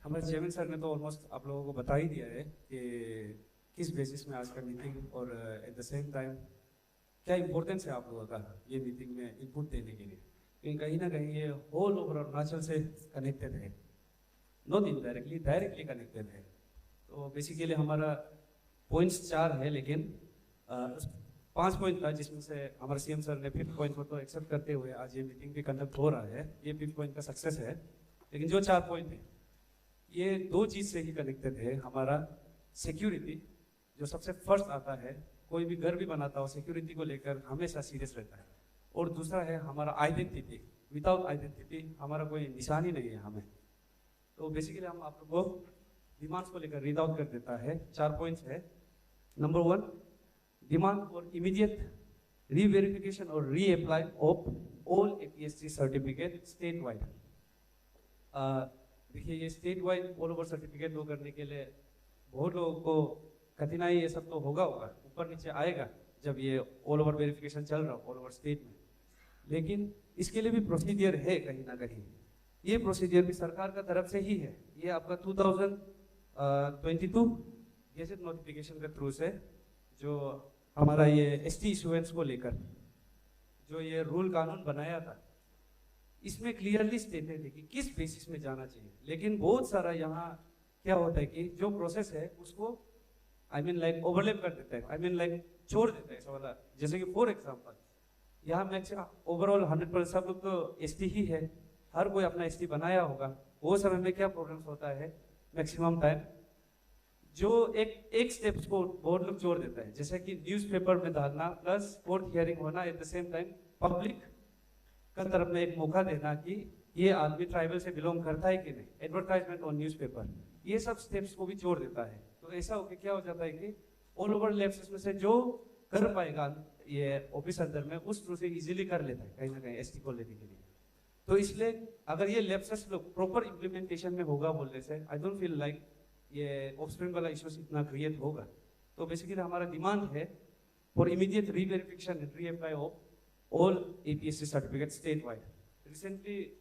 हमारे chairman sir ने तो ऑलमोस्ट आप लोगों को बता ही दिया है कि किस बेसिस में आज का मीटिंग और एट द सेम टाइम क्या इम्पोर्टेंस है आप लोगों का ये मीटिंग में इनपुट देने के लिए, क्योंकि कहीं ना कहीं ये होल ओवर अरुणाचल से कनेक्टेड है, नॉट इनडायरेक्टली डायरेक्टली कनेक्टेड है। तो बेसिकली हमारा पॉइंट्स 4 है, लेकिन 5 पॉइंट था, जिसमें से हमारे सीएम सर ने 5th पॉइंट को तो एक्सेप्ट करते हुए आज ये मीटिंग भी कंडक्ट हो रहा है, ये 5th पॉइंट का सक्सेस है। लेकिन जो 4 पॉइंट है ये 2 चीज से ही कनेक्टेड है। हमारा सिक्योरिटी जो सबसे फर्स्ट आता है, कोई भी घर भी बनाता हो सिक्योरिटी को लेकर हमेशा सीरियस रहता है, और दूसरा है हमारा आइडेंटिटी। विदाउट आइडेंटिटी हमारा कोई निशान ही नहीं है हमें। तो बेसिकली हम आप लोग को डिमांड्स को लेकर रीड आउट कर देता है। 4 पॉइंट्स है। Number 1, demand for immediate reverification और reapply of all APSC certificate state wide. देखिए ये state wide all over certificate वो करने के लिए बहुत लोगों को कठिनाई ये सब तो होगा ऊपर नीचे आएगा जब ये ऑल ओवर वेरिफिकेशन चल रहा हो ऑल ओवर स्टेट में, लेकिन इसके लिए भी प्रोसीजर है कहीं ना कहीं। ये प्रोसीजर भी सरकार का तरफ से ही है। ये आपका 2022 गैजेट नोटिफिकेशन के थ्रू से जो हमारा ये ST इशुएंस को लेकर जो ये रूल कानून बनाया था, इसमें क्लियरली स्टेटेड है कि किस बेसिस में जाना चाहिए। लेकिन बहुत सारा यहाँ क्या होता है कि जो प्रोसेस है उसको लाइक ओवरलैप कर देता है, लाइक छोड़ देता है ऐसा वाला। जैसे कि फॉर एग्जांपल यहाँ मैक्सिमम ओवरऑल 100% सब लोग तो ST ही है, हर कोई अपना ST बनाया होगा। वो समय में क्या प्रॉब्लम्स होता है, मैक्सिमम टाइम जो एक स्टेप्स को बहुत लोग छोड़ देता है, जैसे कि न्यूज़पेपर में डालना प्लस कोर्ट हियरिंग होना, at the same time public का तरफ में एक मौका देना कि ये आदमी ट्राइबल से बिलोंग करता है कि नहीं, एडवर्टाइजमेंट ऑन न्यूज़पेपर, ये सब स्टेप्स को भी छोड़ देता है। तो ऐसा होकर क्या हो जाता है कि ऑल ओवर लैप्सेस में से जो कर पाएगा ये ऑफिस अंदर में उस थ्रू से इजीली कर लेता है कहीं ना कहीं ST को लेने के लिए। तो इसलिए अगर ये लैप्सेस प्रॉपर इम्प्लीमेंटेशन में होगा बोलने से आई डोंट फील लाइक ये ऑफस्प्रिंग वाला इश्यूज इतना क्रिएट होगा। तो बेसिकली हमारा डिमांड है for immediate reverification and reapply of all APSC certificate state wide. Recently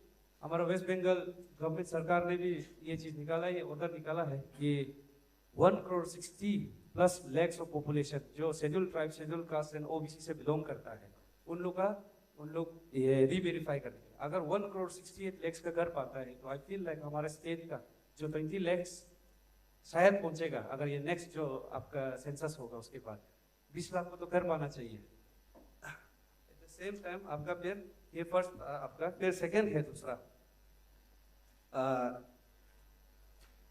हमारा वेस्ट बंगाल गवर्नमेंट सरकार ने भी ये चीज निकाला है, ऑर्डर निकाला है कि 1,60+ lakhs ऑफ पॉपुलेशन जो schedule tribe, schedule caste and OBC से बिलोंग करता है, उन लोग ये रीवेरीफाई करेंगे। अगर 1,68 lakhs का कर पाता है तो आई फील लाइक हमारे स्टेट का जो 20 lakhs शायद पहुंचेगा अगर ये नेक्स्ट जो आपका सेंसस होगा उसके बाद 20 लाख को तो कर पाना चाहिए। एट द सेम टाइम आपका फिर ये फर्स्ट आपका फिर सेकेंड है दूसरा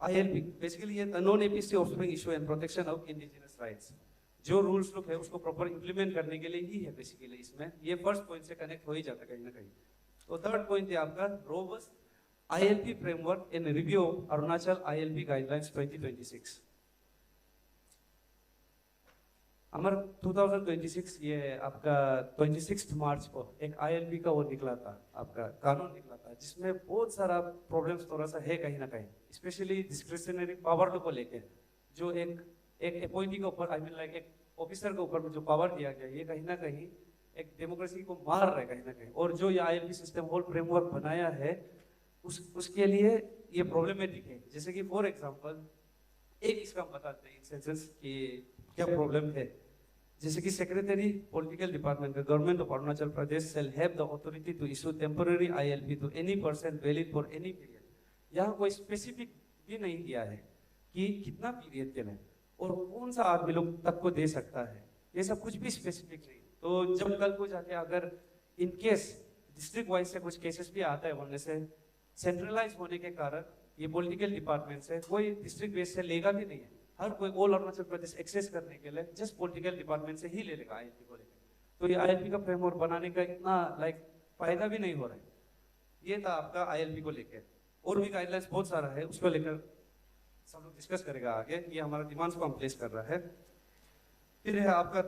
ILP। बेसिकली ये non APSC offspring issue and protection of indigenous rights, जो रूल्स लोग है उसको प्रॉपर इंप्लीमेंट करने के लिए ही है। बेसिकली इसमें ये फर्स्ट पॉइंट से कनेक्ट हो ही जाता है कहीं ना कहीं। तो थर्ड पॉइंट है आपका robust ILP framework in review Arunachal ILP guidelines 2026। हमारा 2026 ये आपका 26 मार्च को एक ILP का वो निकला था, आपका कानून निकला था, जिसमें बहुत सारा प्रॉब्लम्स थोड़ा सा है कहीं ना कहीं, स्पेशली डिस्क्रिशनरी पावर को लेके। जो एक अपॉइंटी के ऊपर लाइक एक ऑफिसर के ऊपर जो पावर दिया गया, ये कहीं ना कहीं एक डेमोक्रेसी को मार रहा है कहीं ना कहीं। और जो ये ILP सिस्टम होल फ्रेमवर्क बनाया है उसके लिए ये प्रॉब्लमेटिक है। जैसे कि फॉर एग्जांपल एक इसका हम बताते हैं इंस्टेंसेस कि क्या प्रॉब्लम है। जैसे कि secretary political department government of Arunachal Pradesh shall have the authority to issue temporary ILP to any person valid for any period। यहाँ कोई स्पेसिफिक भी नहीं दिया है कि कितना पीरियड के लिए और कौन सा आदमी लोग तक को दे सकता है, ये सब कुछ भी स्पेसिफिक नहीं। तो जब कल को जाके अगर इन केस डिस्ट्रिक्ट वाइज से कुछ केसेस भी आता है बोलने से, सेंट्रलाइज होने के कारण ये पॉलिटिकल डिपार्टमेंट से कोई डिस्ट्रिक्ट बेस से लेगा भी नहीं है। हर कोई ऑल अरुणाचल प्रदेश एक्सेस करने के लिए जस्ट पॉलिटिकल डिपार्टमेंट से ही ले लेगा ILP को लेकर। तो ये ILP का फ्रेमवर्क बनाने का इतना लाइक फायदा भी नहीं हो रहा है। ये था आपका ILP को लेकर। और भी गाइडलाइंस बहुत सारा है, उसको लेकर सब लोग डिस्कस करेगा आगे। ये हमारा डिमांड्स को हम प्लेस कर रहा है। फिर है आपका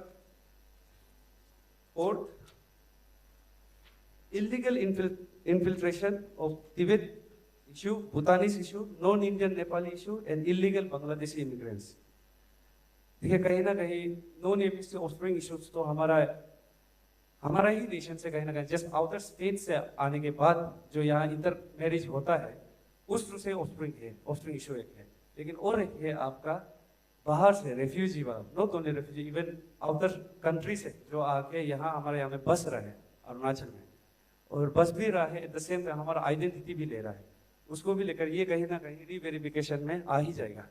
और illegal infiltration of Tibet issue, Bhutanese issue, non-Indian Nepali issue and illegal Bangladeshi immigrants। देखिए कहीं ना कहीं नॉन APSC ऑफस्प्रिंग इश्यूज तो हमारा ही नेशन से कहीं ना कहीं जस्ट आउटर स्टेट से आने के बाद जो यहाँ इंटर मैरिज होता है, उस थ्रू से ऑफस्प्रिंग इशू एक है। लेकिन और एक है आपका बाहर से रेफ्यूजी वाला, not only refugee, even outer country से जो आके यहाँ हमारे यहाँ में बस रहे हैं अरुणाचल में, और बस भी रहा है, एट द सेम टाइम हमारा आइडेंटिटी भी ले रहा है, उसको भी लेकर ये कहीं ना कहीं रीवेरिफिकेशन में आ ही जाएगा,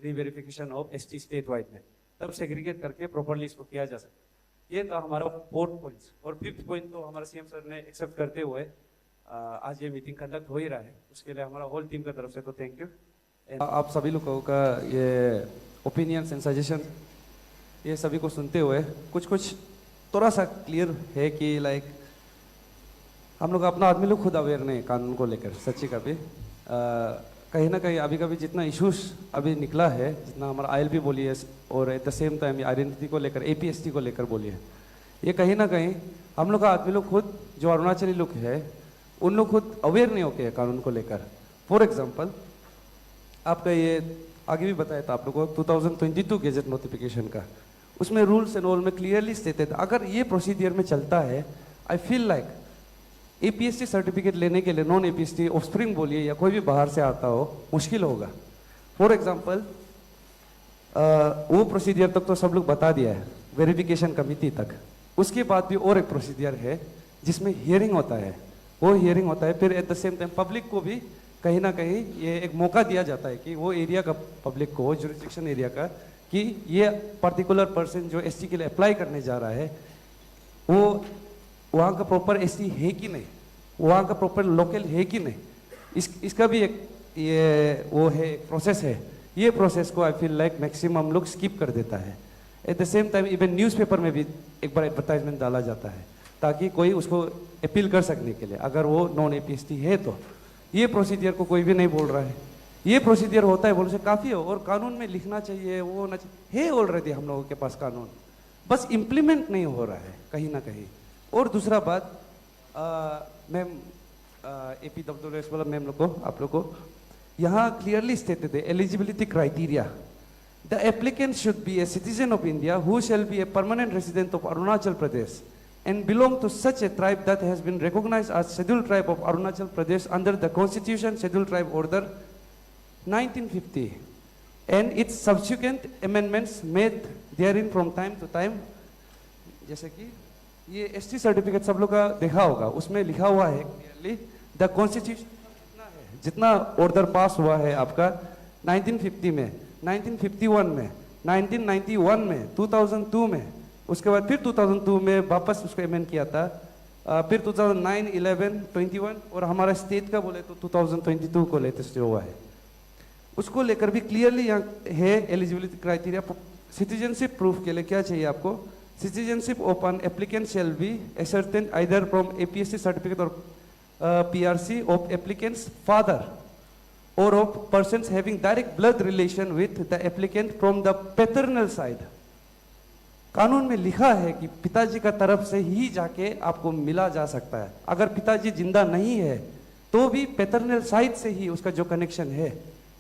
reverification of ST state wide में, तब सेग्रीगेट करके प्रॉपरली इसको किया जा सकता। ये तो हमारा 4 पॉइंट्स। और 5th पॉइंट तो हमारा सीएम सर ने एक्सेप्ट करते हुए आज ये मीटिंग कंडक्ट हो ही रहा है, उसके लिए हमारा होल टीम की तरफ से तो थैंक यू। आप सभी लोगों का ये ओपिनियंस एंड सजेशन ये सभी को सुनते हुए कुछ थोड़ा सा क्लियर है कि लाइक हम लोग अपना आदमी लोग खुद अवेयर नहीं कानून को लेकर सच्ची का भी कहीं ना कहीं अभी कभी जितना इश्यूज अभी निकला है, जितना हमारा आईएलपी बोली है और at the same time identity को लेकर एपीएसटी को लेकर बोली है, ये कहीं ना कहीं हम लोग का आदमी लोग खुद जो अरुणाचली लोग है उन लोग खुद अवेयर नहीं होते हैं कानून को लेकर। फॉर एग्जाम्पल आपका ये आगे भी बताया था आप लोगों को 2022 गेजेट नोटिफिकेशन का, उसमें रूल्स एंड ऑल में क्लियरली स्टेटेड अगर ये प्रोसीजर में चलता है, I feel like APST certificate लेने के लिए नॉन एपीएसटी ऑफस्प्रिंग बोलिए या कोई भी बाहर से आता हो मुश्किल होगा। फॉर एग्जाम्पल वो प्रोसीजर तक तो सब लोग बता दिया है, वेरिफिकेशन कमिटी तक, उसके बाद भी और एक प्रोसीजर है जिसमें हियरिंग होता है, वो हियरिंग होता है, फिर at the same time public को भी कहीं ना कहीं ये एक मौका दिया जाता है कि वो एरिया का पब्लिक को, जुरिस्डिक्शन एरिया का, कि ये पर्टिकुलर पर्सन जो एसटी के लिए अप्लाई करने जा रहा है वो वहाँ का प्रॉपर एसटी है कि नहीं, वहाँ का प्रॉपर लोकल है कि नहीं, इसका भी एक ये वो है प्रोसेस है। ये प्रोसेस को आई फील लाइक मैक्सिमम लोग स्किप कर देता है। At the same time even newspaper में भी एक बार एडवर्टाइजमेंट डाला जाता है ताकि कोई उसको अपील कर सकने के लिए अगर वो नॉन एपीएसटी है तो। ये प्रोसीजर को कोई भी नहीं बोल रहा है, ये प्रोसीजर होता है बोलने से काफ़ी हो, और कानून में लिखना चाहिए, वो होना चाहिए, है ऑलरेडी हम लोगों के पास कानून, बस इम्प्लीमेंट नहीं हो रहा है कहीं ना कहीं। और दूसरा बात मैम APWS वाला मैम लोग को, आप लोग को यहाँ क्लियरली स्टेटेड है eligibility criteria, the applicant should be a citizen of India who shall be a permanent resident of Arunachal Pradesh and belong to such a tribe that has been recognized as scheduled tribe of Arunachal Pradesh under the Constitution Scheduled Tribe Order 1950 and its subsequent amendments made therein from time to time। जैसे कि ये ST certificate सब लोग का देखा होगा, उसमें लिखा हुआ है क्लियरली द कॉन्स्टिट्यूशन कितना है, जितना ऑर्डर पास हुआ है आपका 1950 में, 1951 में, 1991 में, 2002 में, उसके बाद फिर 2002 में वापस उसको अमेंड किया था, फिर 2009, 11, 21 और हमारा स्टेट का बोले तो 2022 को लेटेस्ट जो हुआ है उसको लेकर भी क्लियरली यहाँ है एलिजिबिलिटी क्राइटेरिया। सिटीजनशिप प्रूफ के लिए क्या चाहिए आपको, citizenship of an applicant shall be ascertain either from APSC certificate और पीआरसी ऑफ एप्लीकेंट्स फादर और of persons having direct blood relation with the applicant from the paternal side. कानून में लिखा है कि पिताजी का तरफ से ही जाके आपको मिला जा सकता है, अगर पिताजी जिंदा नहीं है तो भी पैटर्नल साइड से ही उसका जो कनेक्शन है,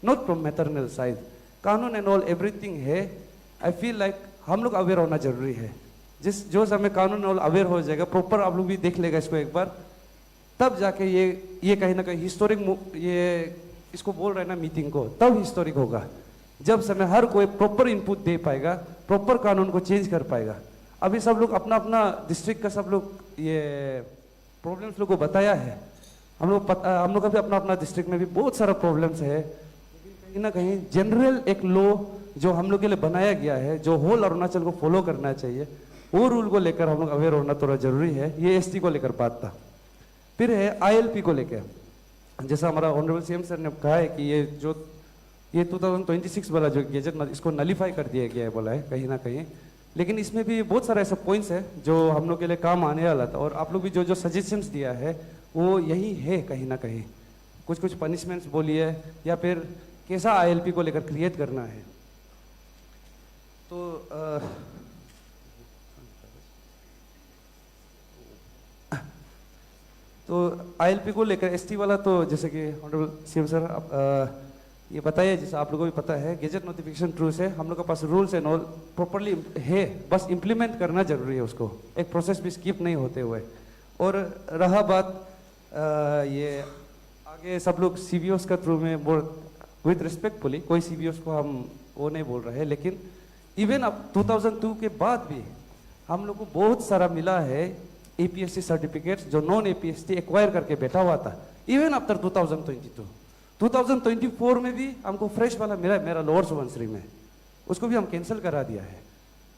नॉट फ्रॉम मैटरनल साइड। कानून एंड ऑल एवरीथिंग है। आई फील लाइक हम लोग अवेयर होना जरूरी है। जो समय कानून और अवेयर हो जाएगा, प्रॉपर आप लोग भी देख लेगा इसको एक बार, तब जाके ये कहीं ना कहीं हिस्टोरिक, ये इसको बोल रहे हैं ना मीटिंग को, तब हिस्टोरिक होगा जब समय हर कोई प्रॉपर इनपुट दे पाएगा, प्रॉपर कानून को चेंज कर पाएगा। अभी सब लोग अपना अपना डिस्ट्रिक्ट का सब लोग ये प्रॉब्लम्स लोग को बताया है, हम लोग का भी अपना अपना डिस्ट्रिक्ट में भी बहुत सारा प्रॉब्लम्स है। कहीं ना कहीं जनरल एक लॉ जो हम लोग के लिए बनाया गया है, जो होल अरुणाचल को फॉलो करना चाहिए, वो रूल को लेकर हम लोग अवेयर होना थोड़ा जरूरी है। ये एसटी को लेकर बात था। फिर है आईएलपी को लेकर, जैसा हमारा ऑनरेबल सीएम सर ने कहा है कि ये 2026 वाला जो गेजेट इसको नलीफाई कर दिया गया है बोला है कहीं ना कहीं, लेकिन इसमें भी बहुत सारे ऐसे पॉइंट्स है जो हम लोग के लिए काम आने वाला था, और आप लोग भी जो सजेशंस दिया है वो यही है कहीं ना कहीं। कुछ पनिशमेंट्स बोलिए या फिर कैसा आईएलपी को लेकर क्रिएट करना है। तो आईएलपी को लेकर एसटी वाला तो जैसे कि ऑनरेबल सीएम सर ये बताइए, जैसे आप लोगों को भी पता है गेजेट नोटिफिकेशन थ्रू से हम लोग के पास रूल्स एंड ऑल प्रॉपरली है, बस इम्प्लीमेंट करना जरूरी है उसको, एक प्रोसेस भी स्किप नहीं होते हुए। और रहा बात ये आगे सब लोग सीबीओस का थ्रू में बोल, विद रिस्पेक्टफुली कोई सीबीओस को हम वो नहीं बोल रहे हैं, लेकिन इवन अब 2002 के बाद भी हम लोग को बहुत सारा मिला है एपीएससी सर्टिफिकेट्स जो नॉन एपीएससी एक्वायर करके बैठा हुआ था। इवन आफ्टर 2022 2024 में भी हमको फ्रेश वाला मिला है, मेरा लोअर सुबनसिरी में, उसको भी हम कैंसिल करा दिया है।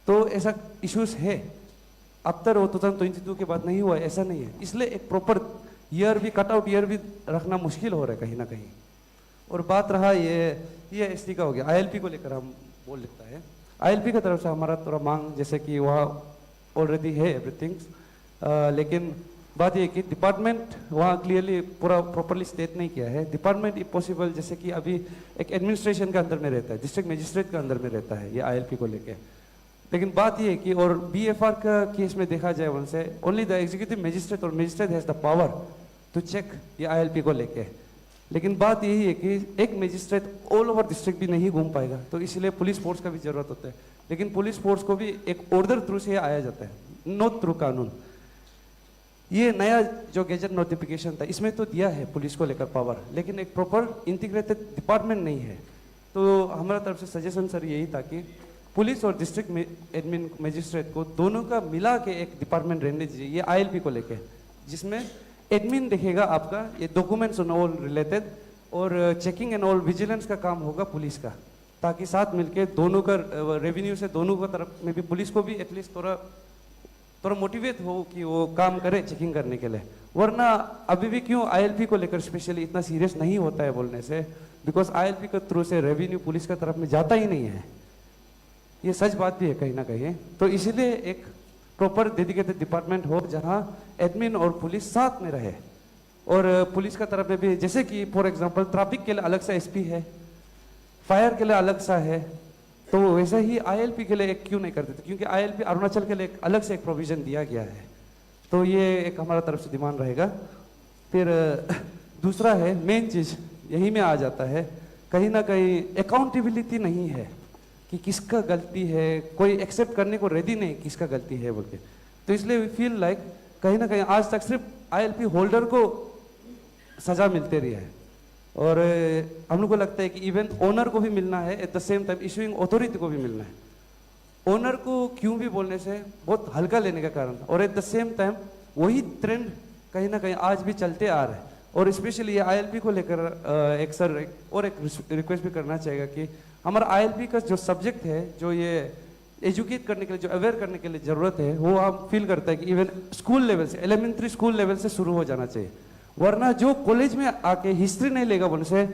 तो ऐसा इश्यूज है, आफ्टर वो 2022 के बाद नहीं हुआ ऐसा नहीं है, इसलिए एक प्रॉपर ईयर भी कट आउट ईयर भी रखना मुश्किल हो रहा है कहीं ना कहीं। और बात रहा ये एसटी का हो गया, आईएलपी को लेकर हम बोल लेता है। आईएलपी की तरफ से हमारा थोड़ा मांग जैसे कि वहाँ ऑलरेडी है एवरीथिंग, लेकिन बात ये कि डिपार्टमेंट वहाँ क्लियरली पूरा प्रॉपरली स्टेट नहीं किया है। डिपार्टमेंट इफ पॉसिबल जैसे कि अभी एक एडमिनिस्ट्रेशन के अंदर में रहता है, डिस्ट्रिक्ट मजिस्ट्रेट के अंदर में रहता है ये आईएलपी को लेके। लेकिन बात ये है कि और बीएफआर का केस में देखा जाए उनसे ओनली द एग्जीक्यूटिव मजिस्ट्रेट और magistrate has the power to check ये आईएलपी को लेके। लेकिन बात यही है कि एक मजिस्ट्रेट ऑल ओवर डिस्ट्रिक्ट भी नहीं घूम पाएगा, तो इसलिए पुलिस फोर्स का भी जरूरत होता है। लेकिन पुलिस फोर्स को भी एक ऑर्डर थ्रू से आया जाता है, नॉट थ्रू कानून। ये नया जो गैजेट नोटिफिकेशन था इसमें तो दिया है पुलिस को लेकर पावर, लेकिन एक प्रॉपर इंटीग्रेटेड डिपार्टमेंट नहीं है। तो हमारा तरफ से सजेशन सर यही था कि पुलिस और डिस्ट्रिक्ट एडमिन मजिस्ट्रेट को दोनों का मिला के एक डिपार्टमेंट रहने दीजिए ये आईएलपी को लेके, जिसमें एडमिन देखेगा आपका ये डॉक्यूमेंट्स एंड ऑल रिलेटेड, और चेकिंग एंड ऑल विजिलेंस का काम होगा पुलिस का, ताकि साथ मिलके दोनों का रेवेन्यू से दोनों का तरफ में भी पुलिस को भी एटलीस्ट थोड़ा मोटिवेट हो कि वो काम करे चेकिंग करने के लिए। वरना अभी भी क्यों आईएलपी को लेकर स्पेशली इतना सीरियस नहीं होता है बोलने से, बिकॉज आईएलपी के थ्रू से रेवेन्यू पुलिस का तरफ में जाता ही नहीं है, ये सच बात भी है कहीं ना कहीं। तो इसीलिए एक प्रॉपर डेडिकेटेड डिपार्टमेंट हो जहां एडमिन और पुलिस साथ में रहे, और पुलिस का तरफ में भी जैसे कि फॉर एग्जांपल ट्रैफिक के लिए अलग सा एसपी है, फायर के लिए अलग सा है, तो वैसे ही आईएलपी के लिए एक क्यों नहीं कर देते, क्योंकि आईएलपी अरुणाचल के लिए एक अलग से एक प्रोविजन दिया गया है। तो ये एक हमारा तरफ से डिमांड रहेगा। फिर दूसरा है मेन चीज यही में आ जाता है, कहीं ना कहीं अकाउंटेबिलिटी नहीं है कि किसका गलती है, कोई एक्सेप्ट करने को रेडी नहीं किसका गलती है बोल के। तो इसलिए वी फील लाइक कहीं ना कहीं आज तक सिर्फ आईएलपी होल्डर को सजा मिलते रही है, और हम लोग को लगता है कि इवन ओनर को भी मिलना है, at the same time issuing authority को भी मिलना है। ओनर को क्यों भी बोलने से बहुत हल्का लेने का कारण, और एट द सेम टाइम वही ट्रेंड कहीं ना कहीं आज भी चलते आ रहा है। और स्पेशली ये आईएलपी को लेकर एक रिक्वेस्ट भी करना चाहिए कि हमारा आईएलपी का जो सब्जेक्ट है, जो ये एजुकेट करने के लिए, जो अवेयर करने के लिए जरूरत है, वो हम फील करते हैं कि इवन स्कूल लेवल से, एलिमेंट्री स्कूल लेवल से शुरू हो जाना चाहिए। वरना जो कॉलेज में आके हिस्ट्री नहीं लेगा बोलने से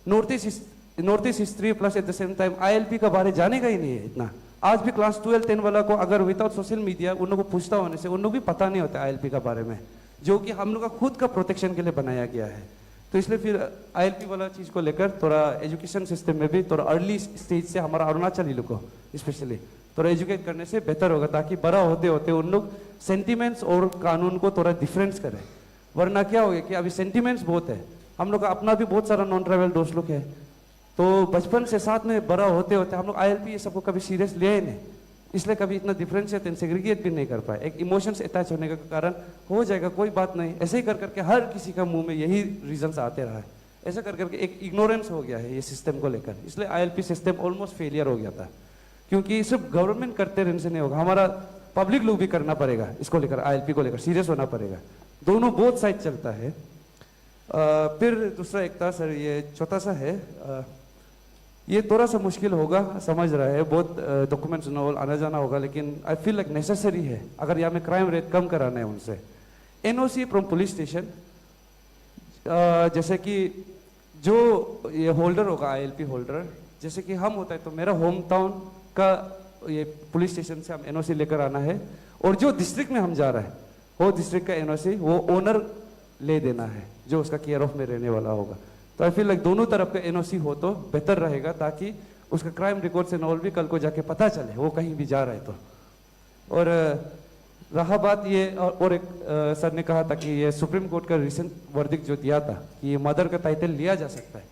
north east history plus at the same time ILP का बारे जानेगा ही नहीं है इतना। आज भी क्लास 12 10 वाला को अगर विदाउट सोशल मीडिया उन लोगों को पूछता होने से उन लोग भी पता नहीं होता आईएलपी का बारे में, जो कि हम लोग का खुद का प्रोटेक्शन के लिए बनाया गया है। तो इसलिए फिर आईएलपी वाला चीज को लेकर थोड़ा एजुकेशन सिस्टम में भी थोड़ा अर्ली स्टेज से हमारा अरुणाचल लोग को स्पेशली थोड़ा एजुकेट करने से बेहतर होगा, ताकि बड़ा होते होते उन लोग सेंटिमेंट्स और कानून को थोड़ा डिफरेंस करें। वरना क्या हो गया कि अभी सेंटिमेंट्स बहुत है, हम लोग का अपना भी बहुत सारा नॉन ट्राइबल दोस्त लोग है, तो बचपन से साथ में बड़ा होते होते हम लोग आईएलपी ये सबको कभी सीरियस लिया ही नहीं, इसलिए कभी इतना डिफरेंशिएट एंड सेग्रीगेट भी नहीं कर पाए। एक इमोशंस अटैच होने के कारण हो जाएगा, कोई बात नहीं, ऐसे ही कर करके हर किसी का मुंह में यही रीजंस आते रहा है, ऐसा कर करके एक इग्नोरेंस हो गया है ये सिस्टम को लेकर। इसलिए आईएलपी सिस्टम ऑलमोस्ट फेलियर हो गया था, क्योंकि सिर्फ गवर्नमेंट करते रहने से नहीं होगा, हमारा पब्लिक लोग भी करना पड़ेगा इसको लेकर, आईएलपी को लेकर सीरियस होना पड़ेगा। दोनों बोथ साइड चलता है। फिर दूसरा एक था सर, ये छोटा सा है, ये थोड़ा सा मुश्किल होगा, समझ रहा है, बहुत डॉक्यूमेंट्स आना जाना होगा, लेकिन आई फील लाइक नेसेसरी है अगर यहाँ में क्राइम रेट कम कराना है उनसे। एनओसी फ्रॉम पुलिस स्टेशन, जैसे कि जो ये होल्डर होगा आईएलपी होल्डर, जैसे कि हम होता है तो मेरा होम टाउन का ये पुलिस स्टेशन से हम एनओसी लेकर आना है, और जो डिस्ट्रिक्ट में हम जा रहे हैं वो डिस्ट्रिक्ट का एनओसी वो ओनर ले देना है, जो उसका केयर ऑफ में रहने वाला होगा। तो आई फील लाइक दोनों तरफ का एनओसी हो तो बेहतर रहेगा, ताकि उसका क्राइम रिकॉर्ड से नॉल भी कल को जाके पता चले वो कहीं भी जा रहा है तो। और रहा बात ये, और एक सर ने कहा था कि ये सुप्रीम कोर्ट का रिसेंट वर्डिक्ट जो दिया था कि ये मदर का टाइटल लिया जा सकता है,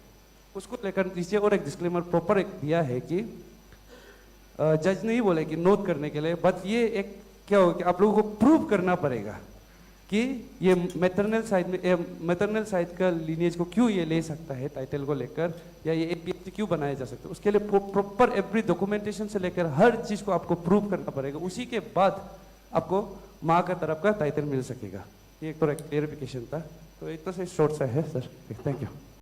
उसको लेकर नीचे और एक डिस्क्लेमर प्रॉपर एक दिया है कि जज नहीं बोले कि नोट करने के लिए, बट ये एक क्या हो कि आप लोगों को प्रूव करना पड़ेगा कि ये मैटरनल साइड का लीनिएज को क्यों ये ले सकता है टाइटल को लेकर, या ये एपीएससी क्यों बनाया जा सकता है, उसके लिए प्रॉपर एवरी डॉक्यूमेंटेशन से लेकर हर चीज को आपको प्रूव करना पड़ेगा। उसी के बाद आपको माँ का तरफ का टाइटल मिल सकेगा। ये एक तो क्लियरिफिकेशन था, तो एक तो से शॉर्ट सा है सर। Thank you.